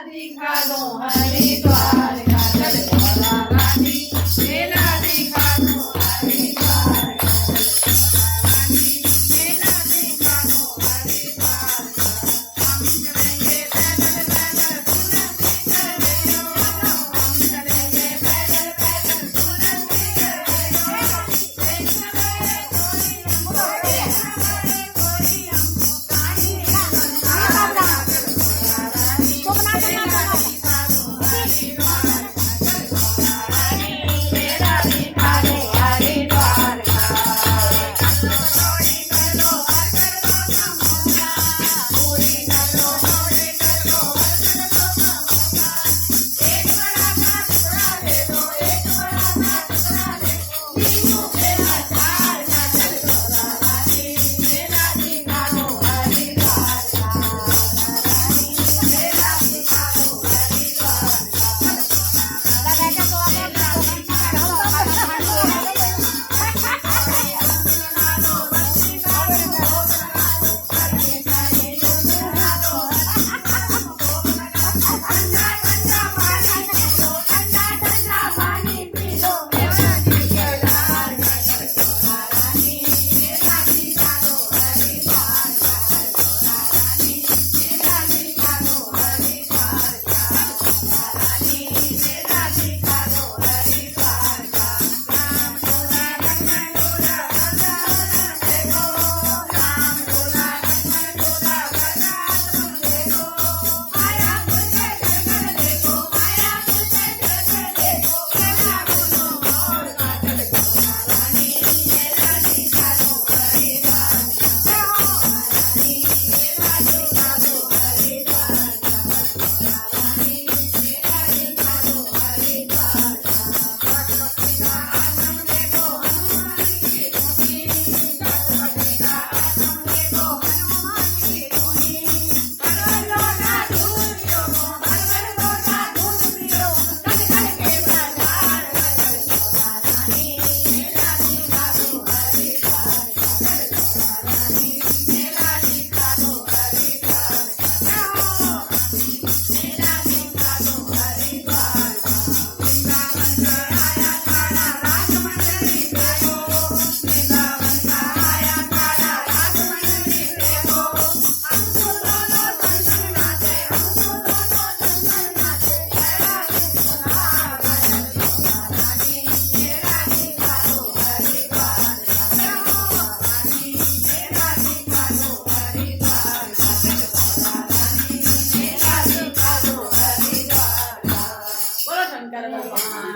दिखा दो हरिद्वार का चल भोला रानी मेला दिखा दो हरिद्वार का चल भोला रानी मेला दिखा दो हरिद्वार का हम चलेंगे पैदल पैदल सुनती कर देओ हम चलेंगे पैदल पैदल सुनती कर देओ एक समय कोई हमको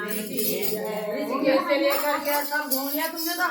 काहे से लेकर के सब घूम लिया तुमने तो